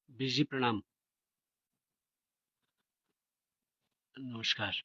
बीर जी प्रणाम। नमस्कार।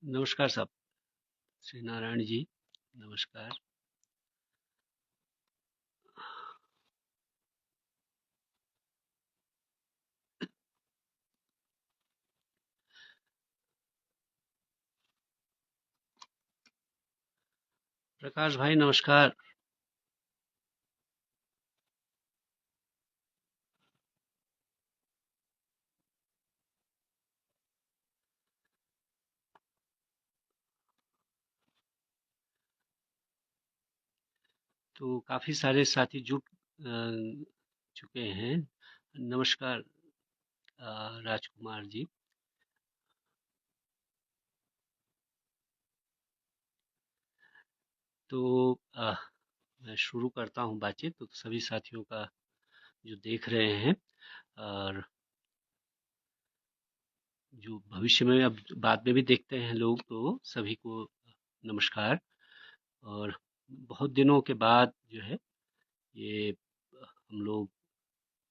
नमस्कार साहब। श्री नारायण जी। नमस्कार। प्रकाश भाई नमस्कार। तो काफी सारे साथी जुट चुके हैं। नमस्कार राजकुमार जी। तो मैं शुरू करता हूँ बातचीत। तो सभी साथियों का जो देख रहे हैं और जो भविष्य में अब बाद में भी देखते हैं लोग, तो सभी को नमस्कार। और बहुत दिनों के बाद जो है ये हम लोग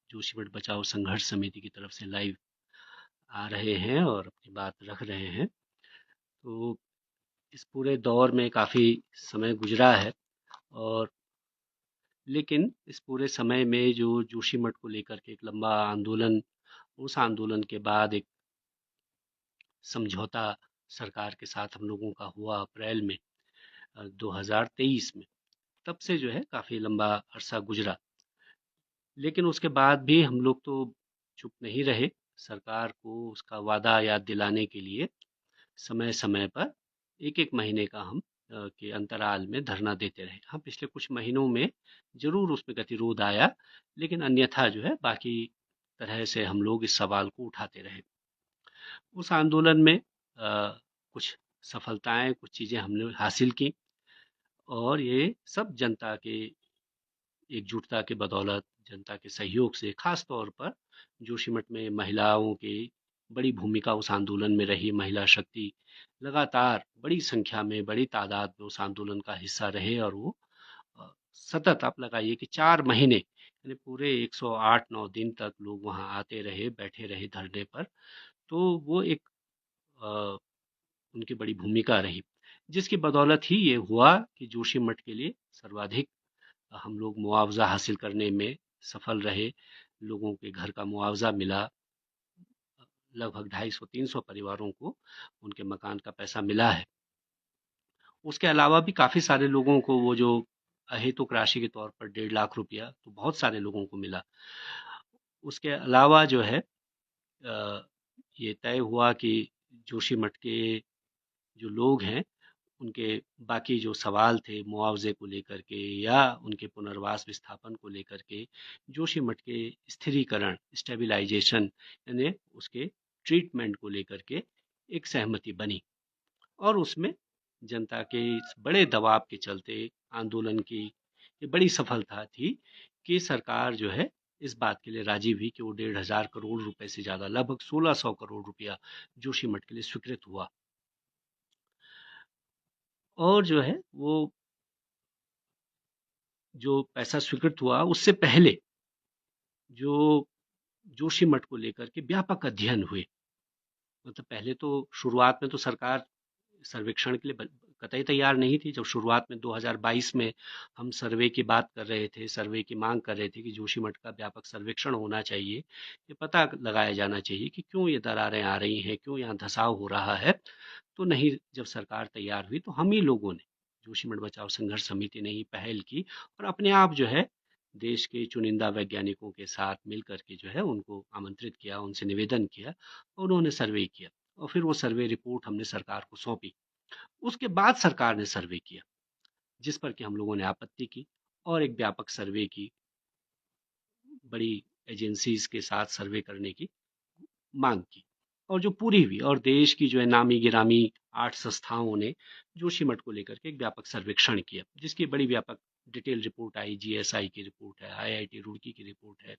जोशीमठ बचाओ संघर्ष समिति की तरफ से लाइव आ रहे हैं और अपनी बात रख रहे हैं। तो इस पूरे दौर में काफ़ी समय गुजरा है, और लेकिन इस पूरे समय में जो जोशीमठ को लेकर के एक लंबा आंदोलन, उस आंदोलन के बाद एक समझौता सरकार के साथ हम लोगों का हुआ अप्रैल में 2023 में। तब से जो है काफ़ी लंबा अरसा गुजरा, लेकिन उसके बाद भी हम लोग तो चुप नहीं रहे। सरकार को उसका वादा याद दिलाने के लिए समय समय पर एक एक महीने का हम के अंतराल में धरना देते रहे। हाँ, पिछले कुछ महीनों में जरूर उसमें गतिरोध आया, लेकिन अन्यथा जो है बाकी तरह से हम लोग इस सवाल को उठाते रहे। उस आंदोलन में कुछ सफलताएं, कुछ चीजें हमने हासिल की, और ये सब जनता के एकजुटता के बदौलत, जनता के सहयोग से, खास तौर पर जोशीमठ में महिलाओं की बड़ी भूमिका उस आंदोलन में रही। महिला शक्ति लगातार बड़ी संख्या में, बड़ी तादाद में उस आंदोलन का हिस्सा रहे, और वो सतत आप लगाइए कि 4 महीने, यानी पूरे 108-9 दिन तक लोग वहां आते रहे, बैठे रहे धरने पर। तो वो एक अ, उनकी बड़ी भूमिका रही, जिसकी बदौलत ही ये हुआ कि जोशीमठ के लिए सर्वाधिक हम लोग मुआवजा हासिल करने में सफल रहे। लोगों के घर का मुआवजा मिला, लगभग 250-300 परिवारों को उनके मकान का पैसा मिला है। उसके अलावा भी काफ़ी सारे लोगों को वो जो अहेतुक राशि के तौर पर 1.5 लाख रुपया तो बहुत सारे लोगों को मिला। उसके अलावा जो है ये तय हुआ कि जोशीमठ के जो लोग हैं उनके बाकी जो सवाल थे मुआवजे को लेकर के या उनके पुनर्वास विस्थापन को लेकर के, जोशीमठ के स्थिरीकरण स्टेबलाइजेशन यानी उसके ट्रीटमेंट को लेकर के एक सहमति बनी। और उसमें जनता के इस बड़े दबाव के चलते आंदोलन की ये बड़ी सफलता थी कि सरकार जो है इस बात के लिए राजी हुई कि वो 1,500 करोड़ रुपए से ज्यादा लगभग 1,600 करोड़ रुपया जोशीमठ के लिए स्वीकृत हुआ। और जो है वो जो पैसा स्वीकृत हुआ उससे पहले जो जोशीमठ को लेकर के व्यापक अध्ययन हुए। मतलब पहले तो शुरुआत में तो सरकार सर्वेक्षण के लिए कतई तैयार नहीं थी। जब शुरुआत में 2022 में हम सर्वे की बात कर रहे थे, सर्वे की मांग कर रहे थे कि जोशीमठ का व्यापक सर्वेक्षण होना चाहिए, ये पता लगाया जाना चाहिए कि क्यों ये दरारें आ रही हैं, क्यों यहाँ धसाव हो रहा है। तो नहीं, जब सरकार तैयार हुई तो हम ही लोगों ने, जोशीमठ बचाओ संघर्ष समिति ने ही पहल की और अपने आप जो है देश के चुनिंदा वैज्ञानिकों के साथ मिलकर के जो है उनको आमंत्रित किया, उनसे निवेदन किया और उन्होंने सर्वे किया और फिर वो सर्वे रिपोर्ट हमने सरकार को सौंपी। उसके बाद सरकार ने सर्वे किया जिस पर कि हम लोगों ने आपत्ति की और एक व्यापक सर्वे की, बड़ी एजेंसीज के साथ सर्वे करने की मांग की और जो पूरी हुई। और देश की जो है नामी गिरामी 8 संस्थाओं ने जोशीमठ को लेकर के एक व्यापक सर्वेक्षण किया जिसकी बड़ी व्यापक डिटेल रिपोर्ट आई। जीएसआई की रिपोर्ट है, आईआईटी रुड़की की रिपोर्ट है,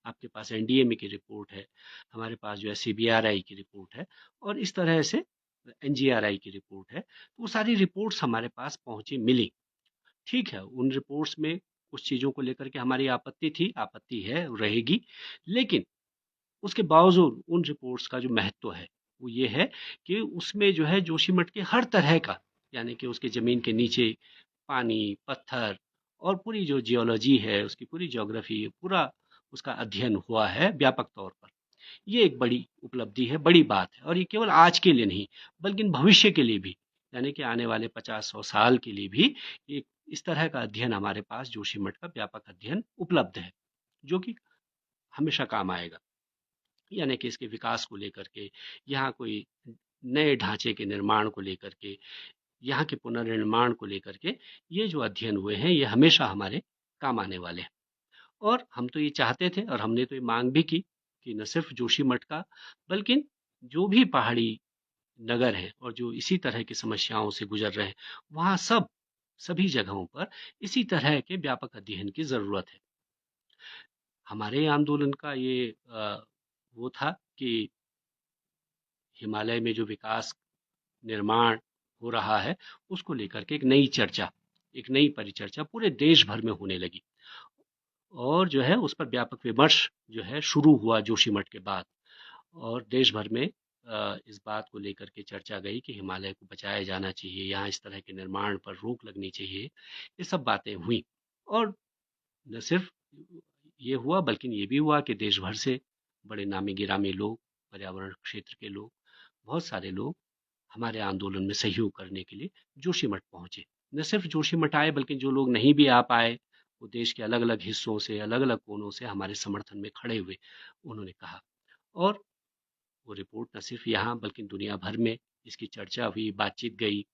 आपके पास एनडीएमए की रिपोर्ट है, हमारे पास जो है सीबीआरआई की रिपोर्ट है और इस तरह से एनजीआरआई की रिपोर्ट है। तो वो सारी रिपोर्ट्स हमारे पास पहुंची, मिली। ठीक है, उन रिपोर्ट्स में कुछ चीज़ों को लेकर के हमारी आपत्ति थी, आपत्ति है, रहेगी, लेकिन उसके बावजूद उन रिपोर्ट्स का जो महत्व है वो ये है कि उसमें जो है जोशीमठ के हर तरह का, यानी कि उसके ज़मीन के नीचे पानी, पत्थर और पूरी जो जियोलॉजी है, उसकी पूरी ज्योग्राफी, पूरा उसका अध्ययन हुआ है व्यापक तौर पर। ये एक बड़ी उपलब्धि है, बड़ी बात है और ये केवल आज के लिए नहीं बल्कि भविष्य के लिए भी, यानी कि आने वाले 50-100 साल के लिए भी एक इस तरह का अध्ययन हमारे पास जोशीमठ का व्यापक अध्ययन उपलब्ध है जो कि हमेशा काम आएगा। यानी कि इसके विकास को लेकर के, यहाँ कोई नए ढांचे के निर्माण को लेकर के, यहाँ के पुनर्निर्माण को लेकर के ये जो अध्ययन हुए हैं ये हमेशा हमारे काम आने वाले हैं। और हम तो ये चाहते थे और हमने तो ये मांग भी की कि न सिर्फ जोशीमठ का बल्कि जो भी पहाड़ी नगर हैं और जो इसी तरह की समस्याओं से गुजर रहे हैं वहाँ सभी जगहों पर इसी तरह के व्यापक अध्ययन की जरूरत है। हमारे आंदोलन का ये वो था कि हिमालय में जो विकास निर्माण हो रहा है उसको लेकर के एक नई चर्चा, एक नई परिचर्चा पूरे देश भर में होने लगी और जो है उस पर व्यापक विमर्श जो है शुरू हुआ जोशीमठ के बाद। और देश भर में इस बात को लेकर के चर्चा गई कि हिमालय को बचाया जाना चाहिए, यहाँ इस तरह के निर्माण पर रोक लगनी चाहिए, ये सब बातें हुई। और न सिर्फ ये हुआ बल्कि ये भी हुआ कि देश भर से बड़े नामी गिरामी लोग, पर्यावरण क्षेत्र के लोग, बहुत सारे लोग हमारे आंदोलन में सहयोग करने के लिए जोशीमठ पहुंचे। न सिर्फ जोशीमठ आए बल्कि जो लोग नहीं भी आ पाए वो देश के अलग अलग हिस्सों से, अलग अलग कोनों से हमारे समर्थन में खड़े हुए, उन्होंने कहा। और वो रिपोर्ट न सिर्फ यहाँ बल्कि दुनिया भर में इसकी चर्चा हुई, बातचीत गई।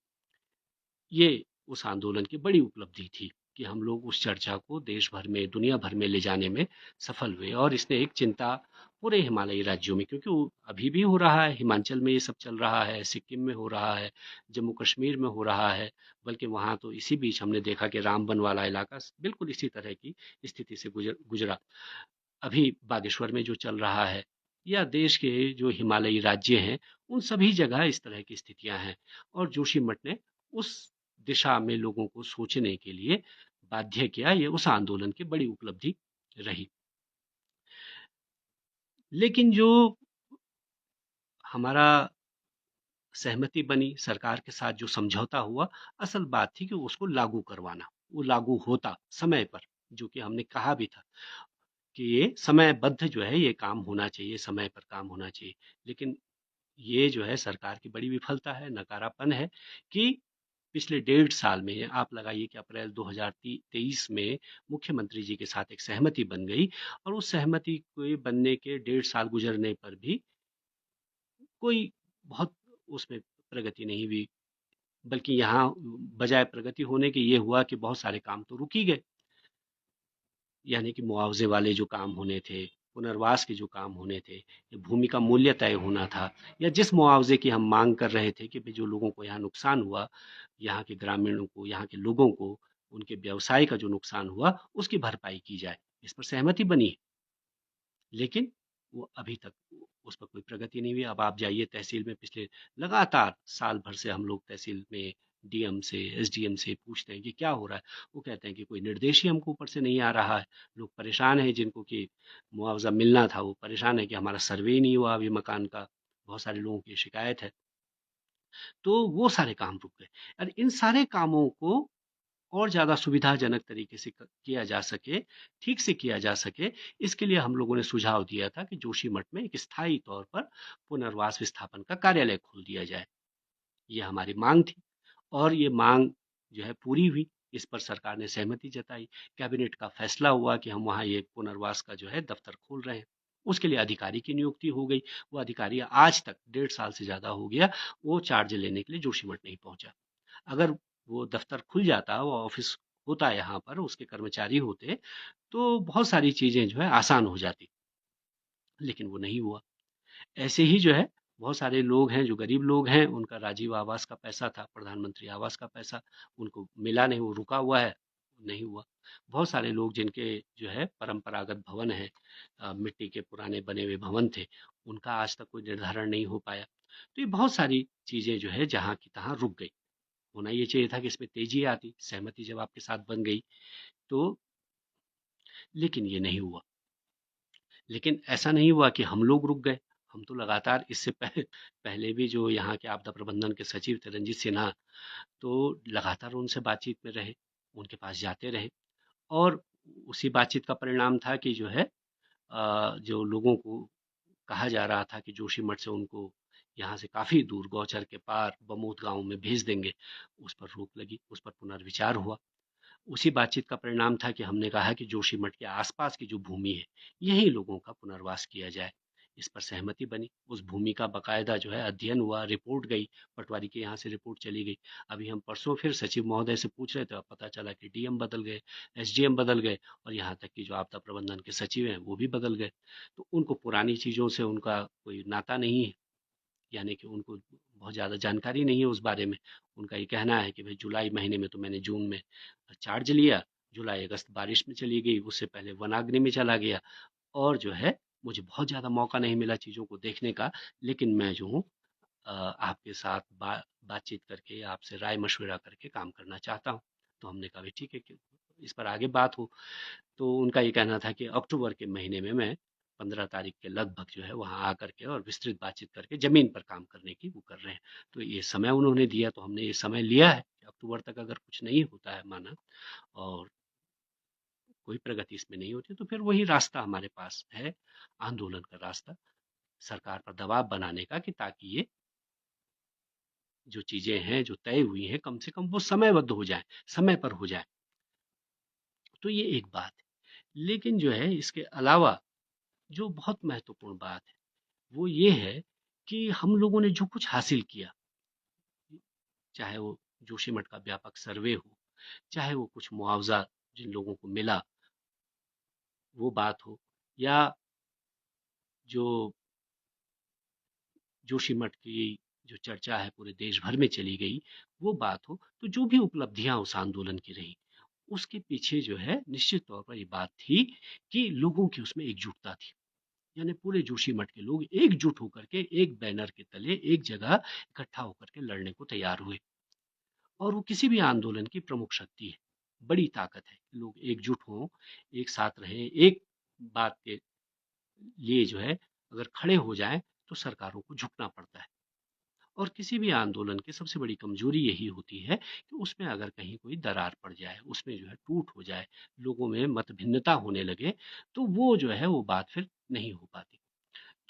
ये उस आंदोलन की बड़ी उपलब्धि थी कि हम लोग उस चर्चा को देश भर में, दुनिया भर में ले जाने में सफल हुए और इसने एक चिंता पूरे हिमालयी राज्यों में, क्योंकि वो अभी भी हो रहा है, हिमाचल में ये सब चल रहा है, सिक्किम में हो रहा है, जम्मू कश्मीर में हो रहा है, बल्कि वहाँ तो इसी बीच हमने देखा कि रामबन वाला इलाका बिल्कुल इसी तरह की स्थिति से गुजरा। अभी बागेश्वर में जो चल रहा है या देश के जो हिमालयी राज्य हैं उन सभी जगह इस तरह की स्थितियां हैं और जोशीमठ ने उस दिशा में लोगों को सोचने के लिए बाध्य किया। ये उस आंदोलन की बड़ी उपलब्धि रही। लेकिन जो हमारा सहमति बनी सरकार के साथ, जो समझौता हुआ, असल बात थी कि उसको लागू करवाना, वो लागू होता समय पर, जो कि हमने कहा भी था। कि ये समयबद्ध जो है ये काम होना चाहिए, समय पर काम होना चाहिए। लेकिन ये जो है सरकार की बड़ी विफलता है, नकारापन है कि पिछले 1.5 साल में आप लगाइए कि अप्रैल 2023 में मुख्यमंत्री जी के साथ एक सहमति बन गई, और उस सहमति के बनने के 1.5 साल गुजरने पर भी कोई बहुत उसमें प्रगति नहीं हुई। बल्कि यहाँ बजाय प्रगति होने के ये हुआ कि बहुत सारे काम तो रुक ही गए। यानी कि मुआवजे वाले जो काम होने थे, पुनर्वास के जो काम होने थे, या भूमि का मूल्य तय होना था, या जिस मुआवजे की हम मांग कर रहे थे कि भाई जो लोगों को यहाँ नुकसान हुआ, यहाँ के ग्रामीणों को, यहाँ के लोगों को, उनके व्यवसाय का जो नुकसान हुआ उसकी भरपाई की जाए, इस पर सहमति बनी। लेकिन वो अभी तक उस पर कोई प्रगति नहीं हुई। अब आप जाइए तहसील में, पिछले लगातार साल भर से हम लोग तहसील में डीएम से, एसडीएम से पूछते हैं कि क्या हो रहा है। वो कहते हैं कि कोई निर्देश ही हमको ऊपर से नहीं आ रहा है। लोग परेशान हैं, जिनको कि मुआवजा मिलना था वो परेशान है कि हमारा सर्वे ही नहीं हुआ अभी मकान का। बहुत सारे लोगों की शिकायत है। तो वो सारे काम रुक गए। और इन सारे कामों को और ज़्यादा सुविधाजनक तरीके से किया जा सके, ठीक से किया जा सके, इसके लिए हम लोगों ने सुझाव दिया था कि जोशीमठ में एक स्थायी तौर पर पुनर्वास विस्थापन का कार्यालय खोल दिया जाए। ये हमारी मांग थी, और ये मांग जो है पूरी हुई। इस पर सरकार ने सहमति जताई। कैबिनेट का फैसला हुआ कि हम वहाँ ये पुनर्वास का जो है दफ्तर खोल रहे हैं। उसके लिए अधिकारी की नियुक्ति हो गई। वो अधिकारी आज तक 1.5 साल से ज़्यादा हो गया, वो चार्ज लेने के लिए जोशीमठ नहीं पहुंचा। अगर वो दफ्तर खुल जाता, वो ऑफिस होता यहाँ पर, उसके कर्मचारी होते, तो बहुत सारी चीज़ें जो है आसान हो जाती। लेकिन वो नहीं हुआ। ऐसे ही जो है बहुत सारे लोग हैं, जो गरीब लोग हैं, उनका राजीव आवास का पैसा था, प्रधानमंत्री आवास का पैसा, उनको मिला नहीं, वो रुका हुआ है, नहीं हुआ। बहुत सारे लोग जिनके जो है परंपरागत भवन है, मिट्टी के पुराने बने हुए भवन थे, उनका आज तक कोई निर्धारण नहीं हो पाया। तो ये बहुत सारी चीज़ें जो है जहाँ की तहाँ रुक गई। होना ये चाहिए था कि इसमें तेजी आती, सहमति जब आपके साथ बन गई तो। लेकिन ये नहीं हुआ। लेकिन ऐसा नहीं हुआ कि हम लोग रुक गए। हम तो लगातार इससे पहले भी जो यहाँ के आपदा प्रबंधन के सचिव थे, रंजीत सिन्हा, तो लगातार उनसे बातचीत में रहे, उनके पास जाते रहे। और उसी बातचीत का परिणाम था कि जो है जो लोगों को कहा जा रहा था कि जोशीमठ से उनको यहाँ से काफ़ी दूर गौचर के पार बमूत गांव में भेज देंगे, उस पर रोक लगी, उस पर पुनर्विचार हुआ। उसी बातचीत का परिणाम था कि हमने कहा कि जोशीमठ के आसपास की जो भूमि है, यहीं लोगों का पुनर्वास किया जाए। इस पर सहमति बनी। उस भूमि का बकायदा जो है अध्ययन हुआ, रिपोर्ट गई, पटवारी के यहाँ से रिपोर्ट चली गई। अभी हम परसों फिर सचिव महोदय से पूछ रहे थे, अब पता चला कि डीएम बदल गए, एसडीएम बदल गए, और यहाँ तक कि जो आपदा प्रबंधन के सचिव हैं वो भी बदल गए। तो उनको पुरानी चीज़ों से उनका कोई नाता नहीं है, यानी कि उनको बहुत ज़्यादा जानकारी नहीं है उस बारे में। उनका ये कहना है कि भाई जुलाई महीने में तो मैंने जून में चार्ज लिया, जुलाई अगस्त बारिश में चली गई, उससे पहले वनाग्नि में चला गया, और जो है मुझे बहुत ज़्यादा मौका नहीं मिला चीज़ों को देखने का। लेकिन मैं जो हूँ आपके साथ बातचीत करके, आपसे राय मशविरा करके काम करना चाहता हूँ। तो हमने कहा भी ठीक है कि इस पर आगे बात हो। तो उनका ये कहना था कि अक्टूबर के महीने में मैं 15 तारीख के लगभग जो है वहाँ आकर के और विस्तृत बातचीत करके ज़मीन पर काम करने की वो कर रहे हैं। तो ये समय उन्होंने दिया, तो हमने ये समय लिया है कि अक्टूबर तक अगर कुछ नहीं होता है माना, और कोई प्रगति इसमें नहीं होती, तो फिर वही रास्ता हमारे पास है, आंदोलन का रास्ता, सरकार पर दबाव बनाने का, कि ताकि ये जो चीज़ें हैं जो तय हुई हैं कम से कम वो समयबद्ध हो जाए, समय पर हो जाए। तो ये एक बात है। लेकिन जो है इसके अलावा जो बहुत महत्वपूर्ण बात है वो ये है कि हम लोगों ने जो कुछ हासिल किया, चाहे वो जोशीमठ का व्यापक सर्वे हो, चाहे वो कुछ मुआवजा जिन लोगों को मिला वो बात हो, या जो जोशीमठ की जो चर्चा है पूरे देश भर में चली गई वो बात हो, तो जो भी उपलब्धियां उस आंदोलन की रही, उसके पीछे जो है निश्चित तौर पर ये बात थी कि लोगों की उसमें एकजुटता थी। यानी पूरे जोशीमठ के लोग एकजुट होकर के एक बैनर के तले एक जगह इकट्ठा होकर के लड़ने को तैयार हुए। और वो किसी भी आंदोलन की प्रमुख शक्ति है, बड़ी ताकत है। लोग एकजुट हों, एक साथ रहें, एक बात के लिए जो है अगर खड़े हो जाएं, तो सरकारों को झुकना पड़ता है। और किसी भी आंदोलन की सबसे बड़ी कमजोरी यही होती है कि उसमें अगर कहीं कोई दरार पड़ जाए, उसमें जो है टूट हो जाए, लोगों में मत भिन्नता होने लगे, तो वो जो है वो बात फिर नहीं हो पाती।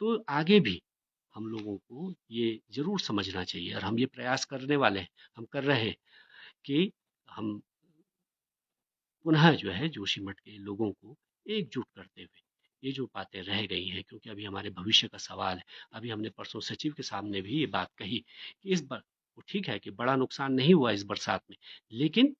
तो आगे भी हम लोगों को ये जरूर समझना चाहिए, और हम ये प्रयास करने वाले हैं, हम कर रहे हैं कि हम पुनः जो है जोशीमठ के लोगों को एकजुट करते हुए ये जो बातें रह गई हैं, क्योंकि अभी हमारे भविष्य का सवाल है। अभी हमने परसों सचिव के सामने भी ये बात कही कि इस बार वो ठीक है कि बड़ा नुकसान नहीं हुआ इस बरसात में, लेकिन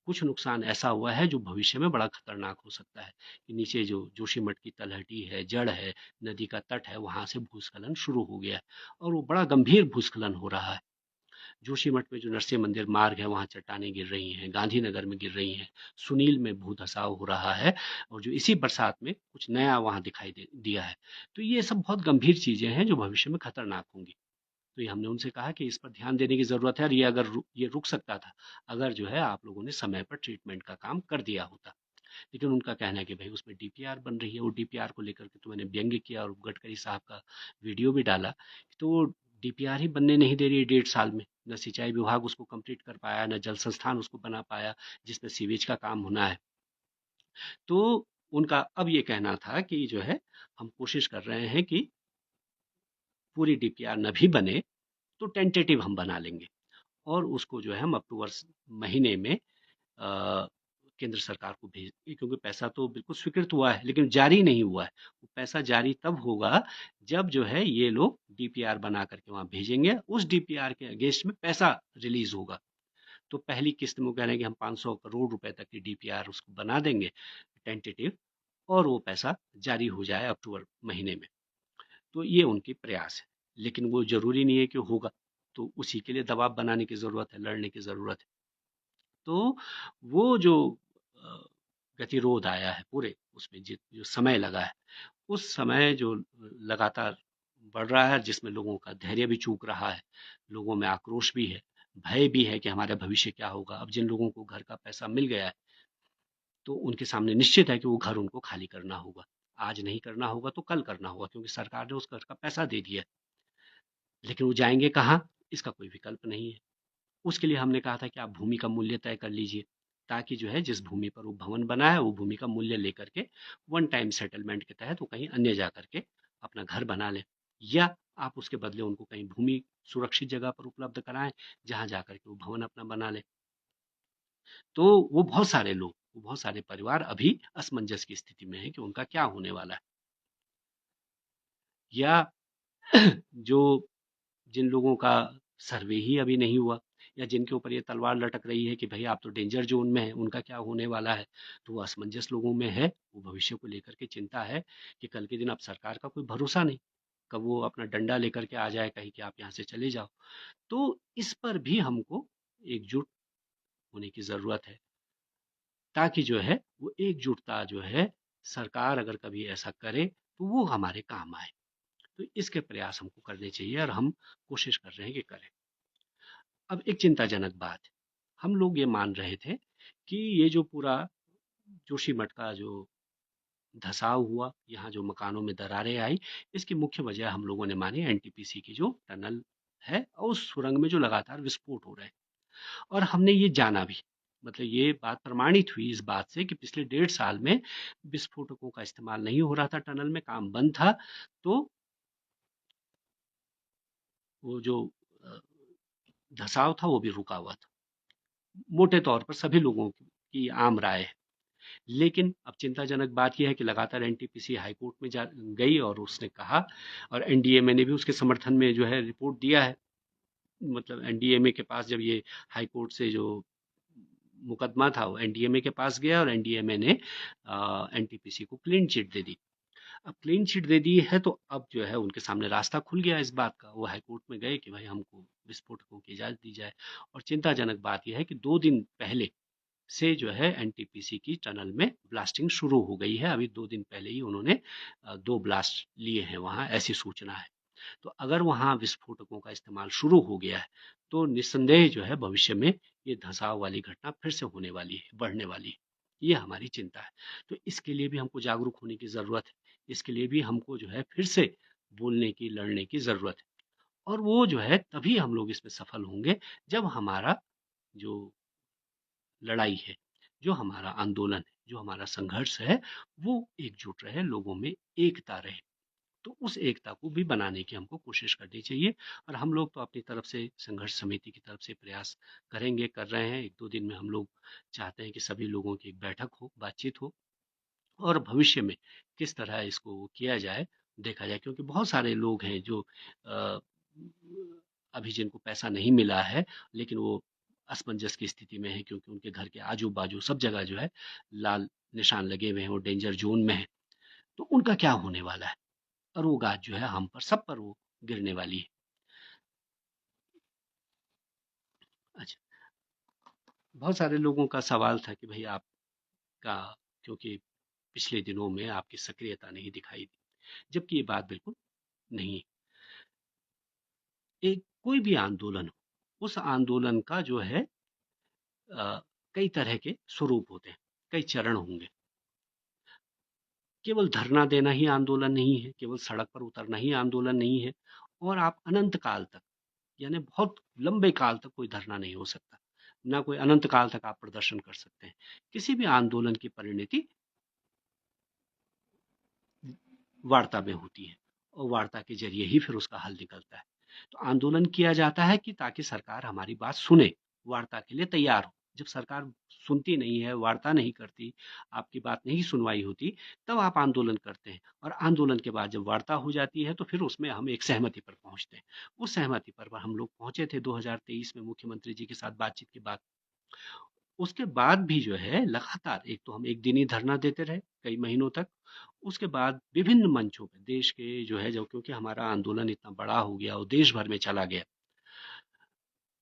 कुछ नुकसान ऐसा हुआ है जो भविष्य में बड़ा खतरनाक हो सकता है। कि नीचे जो जोशीमठ की तलहटी है, जड़ है, नदी का तट है, वहां से भूस्खलन शुरू हो गया है, और वो बड़ा गंभीर भूस्खलन हो रहा है। जोशीमठ में जो नरसिंह मंदिर मार्ग है, वहाँ चट्टानें गिर रही हैं, गांधीनगर में गिर रही हैं, सुनील में भू धसाव हो रहा है, और जो इसी बरसात में कुछ नया वहाँ दिखाई दिया है। तो ये सब बहुत गंभीर चीजें हैं जो भविष्य में खतरनाक होंगी। तो ये हमने उनसे कहा कि इस पर ध्यान देने की जरूरत है, और ये अगर ये रुक सकता था अगर जो है आप लोगों ने समय पर ट्रीटमेंट का काम कर दिया होता। लेकिन उनका कहना है कि भाई उसमें डीपीआर बन रही है, वो डीपीआर को लेकर के तो मैंने व्यंग्य किया और गडकरी साहब का वीडियो भी डाला। तो वो डीपीआर ही बनने नहीं दे रही है 1.5 साल में। न सिंचाई विभाग उसको कंप्लीट कर पाया, न जल संस्थान उसको बना पाया जिसमें सीवेज का काम होना है। तो उनका अब ये कहना था कि जो है हम कोशिश कर रहे हैं कि पूरी डीपीआर न भी बने तो टेंटेटिव हम बना लेंगे, और उसको जो है हम अक्टूबर महीने में अ, केंद्र सरकार को भेज देंगे, क्योंकि पैसा तो बिल्कुल स्वीकृत हुआ है लेकिन जारी नहीं हुआ है। वो पैसा जारी तब होगा जब जो है ये लोग डीपीआर बना करके वहां भेजेंगे, उस डीपीआर के अगेंस्ट में पैसा रिलीज होगा। तो पहली किस्त में वो कह रहे हैं कि हम 500 करोड़ रुपए तक की डीपीआर उसको बना देंगे टेंटेटिव, और वो पैसा जारी हो जाए अक्टूबर महीने में। तो ये उनकी प्रयास है, लेकिन वो जरूरी नहीं है कि होगा। तो उसी के लिए दबाव बनाने की जरूरत है, लड़ने की जरूरत है। तो वो जो अ, गतिरोध आया है पूरे उसमें, जो समय लगा है, उस समय जो लगातार बढ़ रहा है, जिसमें लोगों का धैर्य भी चूक रहा है, लोगों में आक्रोश भी है, भय भी है कि हमारा भविष्य क्या होगा। अब जिन लोगों को घर का पैसा मिल गया है, तो उनके सामने निश्चित है कि वो घर उनको खाली करना होगा। आज नहीं करना होगा तो कल करना होगा, क्योंकि सरकार ने उस घर का पैसा दे दिया है। लेकिन वो जाएंगे कहाँ, इसका कोई विकल्प नहीं है। उसके लिए हमने कहा था कि आप भूमि का मूल्य तय कर लीजिए, ताकि जो है जिस भूमि पर वो भवन बना है वो भूमि का मूल्य लेकर के वन टाइम सेटलमेंट के तहत वो कहीं अन्य जा करके अपना घर बना लें, या आप उसके बदले उनको कहीं भूमि सुरक्षित जगह पर उपलब्ध कराएं जहां जा करके वो भवन अपना बना ले। तो वो बहुत सारे लोग, वो बहुत सारे परिवार अभी असमंजस की स्थिति में है कि उनका क्या होने वाला है। या जो जिन लोगों का सर्वे ही अभी नहीं हुआ, या जिनके ऊपर ये तलवार लटक रही है कि भाई आप तो डेंजर जोन में है, उनका क्या होने वाला है, तो वो असमंजस लोगों में है। वो भविष्य को लेकर के चिंता है कि कल के दिन अब सरकार का कोई भरोसा नहीं, कब वो अपना डंडा लेकर के आ जाए कहीं कि आप यहाँ से चले जाओ। तो इस पर भी हमको एकजुट होने की जरूरत है, ताकि जो है वो एकजुटता जो है, सरकार अगर कभी ऐसा करे तो वो हमारे काम आए। तो इसके प्रयास हमको करने चाहिए, और हम कोशिश कर रहे हैं कि करें। अब एक चिंताजनक बात है, हम लोग ये मान रहे थे कि ये जो पूरा जोशीमठ का जो धसाव हुआ, यहाँ जो मकानों में दरारें आई, इसकी मुख्य वजह हम लोगों ने मानी एनटीपीसी की जो टनल है, और उस सुरंग में जो लगातार विस्फोट हो रहे हैं। और हमने ये जाना भी, मतलब ये बात प्रमाणित हुई इस बात से कि पिछले 1.5 साल में विस्फोटकों का इस्तेमाल नहीं हो रहा था, टनल में काम बंद था। तो वो जो अ, धसाव था वो भी रुका हुआ था, मोटे तौर पर सभी लोगों की आम राय है। लेकिन अब चिंताजनक बात यह है कि लगातार एनटीपीसी हाईकोर्ट में जा गई, और उसने कहा, और एनडीएमए ने भी उसके समर्थन में जो है रिपोर्ट दिया है। मतलब एनडीएमए के पास जब ये हाईकोर्ट से जो मुकदमा था वो एनडीएमए के पास गया, और एनडीएमए ने एनटीपीसी को क्लीन चिट दे दी। अब क्लीन चिट दे दी है तो अब जो है उनके सामने रास्ता खुल गया इस बात का। वो हाईकोर्ट में गए कि भाई हमको विस्फोटकों की इजाजत दी जाए। और चिंताजनक बात यह है कि 2 दिन पहले से जो है एनटीपीसी की टनल में ब्लास्टिंग शुरू हो गई है। अभी 2 दिन पहले ही उन्होंने 2 ब्लास्ट लिए हैं वहां, ऐसी सूचना है। तो अगर वहां विस्फोटकों का इस्तेमाल शुरू हो गया है तो निस्संदेह जो है भविष्य में ये धंसाव वाली घटना फिर से होने वाली है, बढ़ने वाली है। ये हमारी चिंता है। तो इसके लिए भी हमको जागरूक होने की जरूरत है, इसके लिए भी हमको जो है फिर से बोलने की, लड़ने की जरूरत है। और वो जो है तभी हम लोग इसमें सफल होंगे जब हमारा जो लड़ाई है, जो हमारा आंदोलन है, जो हमारा संघर्ष है, वो एकजुट रहे, लोगों में एकता रहे। तो उस एकता को भी बनाने की हमको कोशिश करनी चाहिए और हम लोग तो अपनी तरफ से संघर्ष समिति की तरफ से प्रयास करेंगे, कर रहे हैं। 1-2 दिन में हम लोग चाहते हैं कि सभी लोगों की एक बैठक हो, बातचीत हो और भविष्य में किस तरह इसको किया जाए, देखा जाए। क्योंकि बहुत सारे लोग हैं जो अ, अभी जिनको पैसा नहीं मिला है, लेकिन वो असमंजस की स्थिति में है क्योंकि उनके घर के आजू-बाजू सब जगह जो है लाल निशान लगे हुए हैं, वो डेंजर ज़ोन में हैं। तो उनका क्या होने वाला है? और वो गाज जो है हम पर सब पर वो गिरने वाली है। अच्छा, बहुत सारे लोगों का सवाल था कि भई आपका क्योंकि पिछले दिनों में आपकी सक्रियता नहीं दिखाई दी, जबकि ये बात बिल्कुल नहीं है। एक कोई भी आंदोलन हो, उस आंदोलन का जो है अ, कई तरह के स्वरूप होते हैं, कई चरण होंगे। केवल धरना देना ही आंदोलन नहीं है, केवल सड़क पर उतरना ही आंदोलन नहीं है और आप अनंत काल तक यानी बहुत लंबे काल तक कोई धरना नहीं हो सकता, ना कोई अनंत काल तक आप प्रदर्शन कर सकते हैं। किसी भी आंदोलन की परिणति वार्ता में होती है और वार्ता के जरिए ही फिर उसका हल निकलता है। तो आंदोलन किया जाता है कि ताकि सरकार हमारी बात सुने, वार्ता के लिए तैयार हो। जब सरकार सुनती नहीं है, वार्ता नहीं करती, आपकी बात नहीं सुनवाई होती, तब आप आंदोलन करते हैं और आंदोलन के बाद जब वार्ता हो जाती है तो फिर उसमें हम एक सहमति पर पहुंचते हैं। उस सहमति पर हम लोग पहुंचे थे 2023 में मुख्यमंत्री जी के साथ बातचीत के बाद। उसके बाद भी जो है लगातार एक तो हम एक दिन ही धरना देते रहे कई महीनों तक। उसके बाद विभिन्न मंचों पे देश के जो है, जो क्योंकि हमारा आंदोलन इतना बड़ा हो गया और देश भर में चला गया,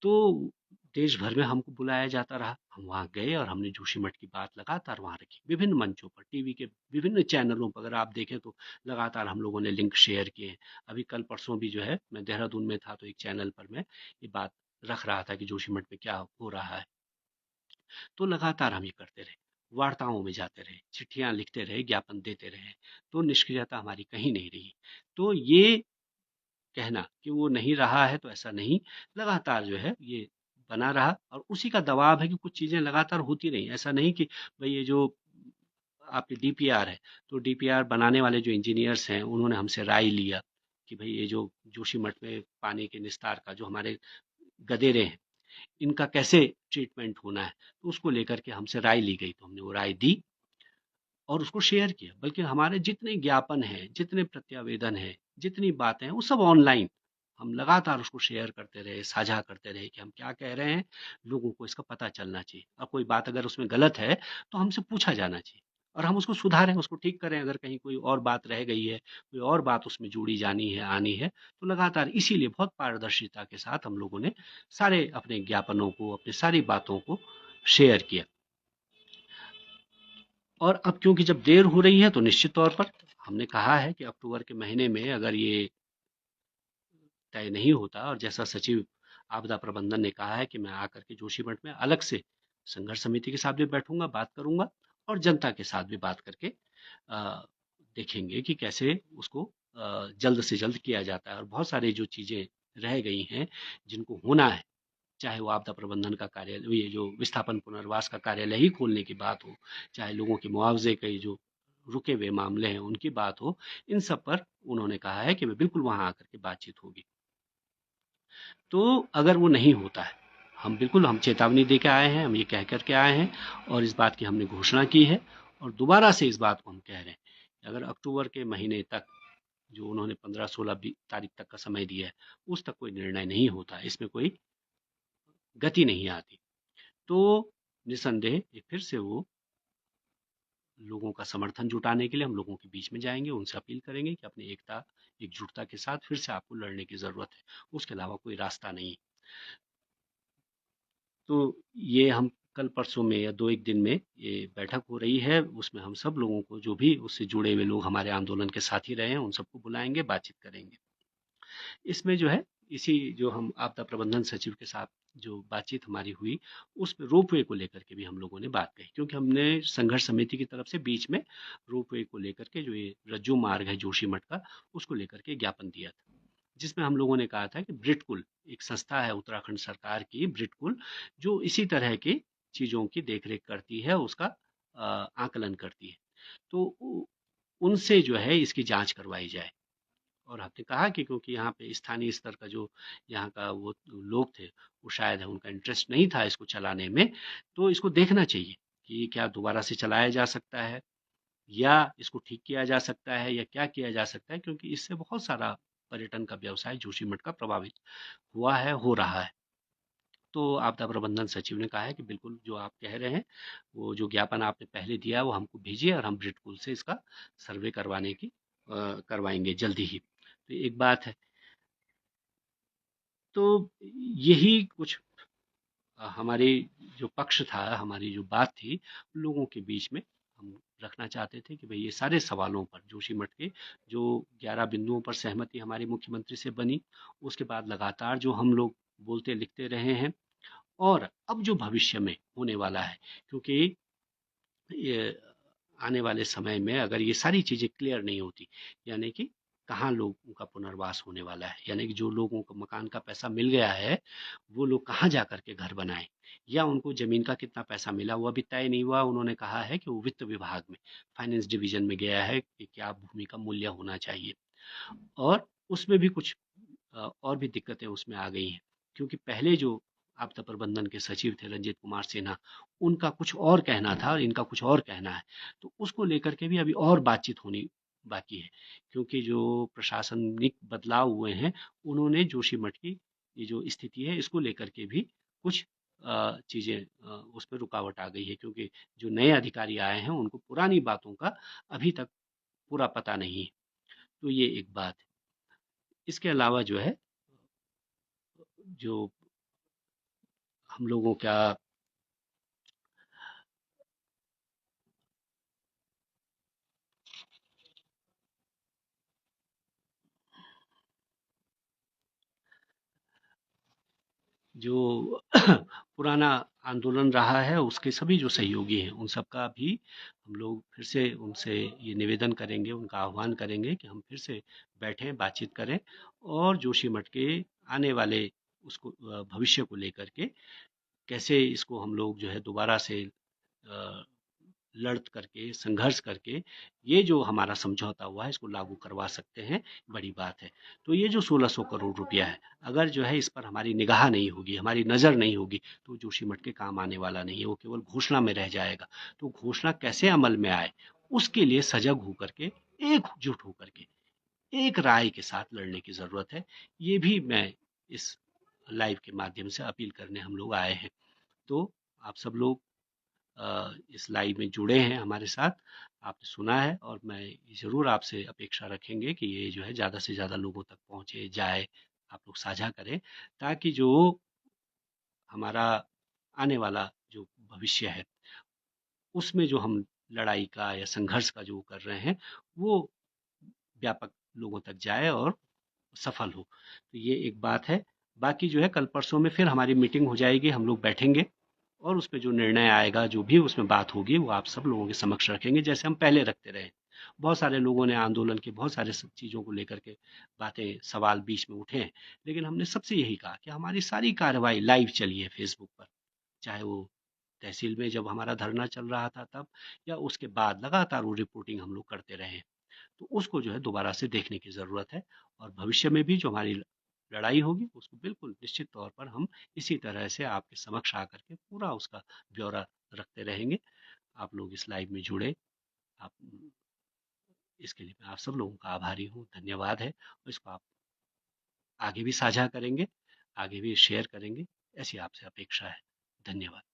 तो देश भर में हमको बुलाया जाता रहा। हम वहाँ गए और हमने जोशीमठ की बात लगातार वहाँ रखी विभिन्न मंचों पर, टीवी के विभिन्न चैनलों पर। अगर आप देखें तो लगातार हम लोगों ने लिंक शेयर किए हैं। अभी कल परसों भी जो है मैं देहरादून में था तो एक चैनल पर मैं ये बात रख रहा था कि जोशीमठ में क्या हो रहा है। तो लगातार हम ये करते रहे, वार्ताओं में जाते रहे, चिट्ठियां लिखते रहे, ज्ञापन देते रहे। तो निष्क्रियता हमारी कहीं नहीं रही। तो ये कहना कि वो नहीं रहा है तो ऐसा नहीं, लगातार जो है ये बना रहा और उसी का दबाव है कि कुछ चीजें लगातार होती रही। ऐसा नहीं कि भाई ये जो आपके डीपीआर है, तो डीपीआर बनाने वाले जो इंजीनियर्स हैं उन्होंने हमसे राय लिया कि भाई ये जो जोशीमठ में पानी के निस्तार का जो हमारे गदेरे हैं, इनका कैसे ट्रीटमेंट होना है, तो उसको लेकर के हमसे राय ली गई। तो हमने वो राय दी और उसको शेयर किया। बल्कि हमारे जितने ज्ञापन हैं, जितने प्रत्यावेदन हैं, जितनी बातें हैं, वो सब ऑनलाइन हम लगातार उसको शेयर करते रहे, साझा करते रहे कि हम क्या कह रहे हैं, लोगों को इसका पता चलना चाहिए। और कोई बात अगर उसमें गलत है तो हमसे पूछा जाना चाहिए और हम उसको सुधारें, उसको ठीक करें। अगर कहीं कोई और बात रह गई है, कोई और बात उसमें जोड़ी जानी है, आनी है, तो लगातार इसीलिए बहुत पारदर्शिता के साथ हम लोगों ने सारे अपने ज्ञापनों को, अपनी सारी बातों को शेयर किया। और अब क्योंकि जब देर हो रही है तो निश्चित तौर पर हमने कहा है कि अक्टूबर के महीने में अगर ये तय नहीं होता और जैसा सचिव आपदा प्रबंधन ने कहा है कि मैं आकर के जोशीमठ में अलग से संघर्ष समिति के साथ भी बैठूंगा, बात करूंगा और जनता के साथ भी बात करके अ, देखेंगे कि कैसे उसको जल्द से जल्द किया जाता है। और बहुत सारी जो चीजें रह गई हैं जिनको होना है, चाहे वो आपदा प्रबंधन का कार्यालय, ये जो विस्थापन पुनर्वास का कार्यालय ही खोलने की बात हो, चाहे लोगों के मुआवजे के जो रुके हुए मामले हैं उनकी बात हो, इन सब पर उन्होंने कहा है कि मैं बिल्कुल वहां आकर के बातचीत होगी। तो अगर वो नहीं होता है, हम चेतावनी दे के आए हैं, हम ये कह कर के आए हैं और इस बात की हमने घोषणा की है और दोबारा से इस बात को हम कह रहे हैं कि अगर अक्टूबर के महीने तक, जो उन्होंने 15-16 तारीख तक का समय दिया है, उस तक कोई निर्णय नहीं होता, इसमें कोई गति नहीं आती, तो निसंदेह ये फिर से वो लोगों का समर्थन जुटाने के लिए हम लोगों के बीच में जाएंगे, उनसे अपील करेंगे कि अपनी एकता, एकजुटता के साथ फिर से आपको लड़ने की जरूरत है, उसके अलावा कोई रास्ता नहीं। तो ये हम कल परसों में या 2 एक दिन में ये बैठक हो रही है, उसमें हम सब लोगों को, जो भी उससे जुड़े हुए लोग हमारे आंदोलन के साथी रहे हैं, उन सबको बुलाएंगे, बातचीत करेंगे। इसमें जो है, इसी जो हम आपदा प्रबंधन सचिव के साथ जो बातचीत हमारी हुई, उसमें रोपवे को लेकर के भी हम लोगों ने बात कही, क्योंकि हमने संघर्ष समिति की तरफ से बीच में रोपवे को लेकर के, जो ये रज्जू मार्ग है जोशीमठ का, उसको लेकर के ज्ञापन दिया था। जिसमें हम लोगों ने कहा था कि ब्रिटकुल एक संस्था है उत्तराखंड सरकार की, ब्रिटकुल, जो इसी तरह की चीज़ों की देखरेख करती है, उसका आकलन करती है। तो उनसे जो है इसकी जांच करवाई जाए। और आपने कहा कि क्योंकि यहाँ पे स्थानीय स्तर का जो यहाँ का वो लोग थे, वो शायद है उनका इंटरेस्ट नहीं था इसको चलाने में, तो इसको देखना चाहिए कि क्या दोबारा से चलाया जा सकता है, या इसको ठीक किया जा सकता है, या क्या किया जा सकता है, क्योंकि इससे बहुत सारा पर्यटन का व्यवसाय जोशीमठ का प्रभावित हुआ है, हो रहा है। तो आपदा प्रबंधन सचिव ने कहा है कि बिल्कुल जो आप कह रहे हैं, वो जो ज्ञापन आपने पहले दिया वो हमको भेजिए, और हम ब्रिटकुल से इसका सर्वे करवाने की करवाएंगे जल्दी ही। तो एक बात है। तो यही कुछ हमारे जो पक्ष था, हमारी जो बात थी, लोगों के बीच में हम रखना चाहते थे कि भाई ये सारे सवालों पर जोशीमठ के जो 11 बिंदुओं पर सहमति हमारे मुख्यमंत्री से बनी, उसके बाद लगातार जो हम लोग बोलते लिखते रहे हैं, और अब जो भविष्य में होने वाला है, क्योंकि ये आने वाले समय में अगर ये सारी चीज़ें क्लियर नहीं होती, यानी कि कहाँ लोगों का पुनर्वास होने वाला है, यानी कि जो लोगों को मकान का पैसा मिल गया है, वो लोग कहाँ जा कर के घर बनाएं, या उनको ज़मीन का कितना पैसा मिला वो अभी तय नहीं हुआ। उन्होंने कहा है कि वो वित्त विभाग में, फाइनेंस डिवीजन में गया है कि क्या भूमि का मूल्य होना चाहिए। और उसमें भी कुछ और भी दिक्कतें उसमें आ गई हैं, क्योंकि पहले जो आपदा प्रबंधन के सचिव थे रंजीत कुमार सिन्हा, उनका कुछ और कहना था और इनका कुछ और कहना है। तो उसको लेकर के भी अभी और बातचीत होनी बाकी है, क्योंकि जो प्रशासनिक बदलाव हुए हैं, उन्होंने जोशीमठ की ये जो स्थिति है इसको लेकर के भी कुछ चीज़ें, उसमें रुकावट आ गई है, क्योंकि जो नए अधिकारी आए हैं उनको पुरानी बातों का अभी तक पूरा पता नहीं है। तो ये एक बात है। इसके अलावा जो है, जो हम लोगों का जो पुराना आंदोलन रहा है, उसके सभी जो सहयोगी हैं उन सबका भी हम लोग फिर से उनसे ये निवेदन करेंगे, उनका आह्वान करेंगे कि हम फिर से बैठें, बातचीत करें, और जोशीमठ के आने वाले उसको भविष्य को लेकर के कैसे इसको हम लोग जो है दोबारा से लड़ करके, संघर्ष करके, ये जो हमारा समझौता हुआ है इसको लागू करवा सकते हैं। बड़ी बात है। तो ये जो 1600 करोड़ रुपया है, अगर जो है इस पर हमारी निगाह नहीं होगी, हमारी नज़र नहीं होगी, तो जोशीमठ के काम आने वाला नहीं है, वो केवल घोषणा में रह जाएगा। तो घोषणा कैसे अमल में आए, उसके लिए सजग होकर के, एकजुट होकर के, एक राय के साथ लड़ने की ज़रूरत है। ये भी मैं इस लाइव के माध्यम से अपील करने हम लोग आए हैं। तो आप सब लोग इस लाइव में जुड़े हैं हमारे साथ, आपने सुना है, और मैं ज़रूर आपसे अपेक्षा रखेंगे कि ये जो है ज़्यादा से ज़्यादा लोगों तक पहुँचे, जाए, आप लोग साझा करें, ताकि जो हमारा आने वाला जो भविष्य है, उसमें जो हम लड़ाई का या संघर्ष का जो कर रहे हैं, वो व्यापक लोगों तक जाए और सफल हो। तो ये एक बात है। बाकी जो है कल परसों में फिर हमारी मीटिंग हो जाएगी, हम लोग बैठेंगे, और उसमें जो निर्णय आएगा, जो भी उसमें बात होगी, वो आप सब लोगों के समक्ष रखेंगे, जैसे हम पहले रखते रहे। बहुत सारे लोगों ने आंदोलन के बहुत सारे सब चीज़ों को लेकर के बातें, सवाल बीच में उठे हैं, लेकिन हमने सबसे यही कहा कि हमारी सारी कार्रवाई लाइव चली है फेसबुक पर, चाहे वो तहसील में जब हमारा धरना चल रहा था तब, या उसके बाद लगातार वो रिपोर्टिंग हम लोग करते रहे हैं। तो उसको जो है दोबारा से देखने की ज़रूरत है, और भविष्य में भी जो हमारी लड़ाई होगी उसको बिल्कुल निश्चित तौर पर हम इसी तरह से आपके समक्ष आकर के पूरा उसका ब्यौरा रखते रहेंगे। आप लोग इस लाइव में जुड़े, आप, इसके लिए मैं आप सब लोगों का आभारी हूँ, धन्यवाद है। और इसको आप आगे भी साझा करेंगे, आगे भी शेयर करेंगे, ऐसी आपसे अपेक्षा है। धन्यवाद।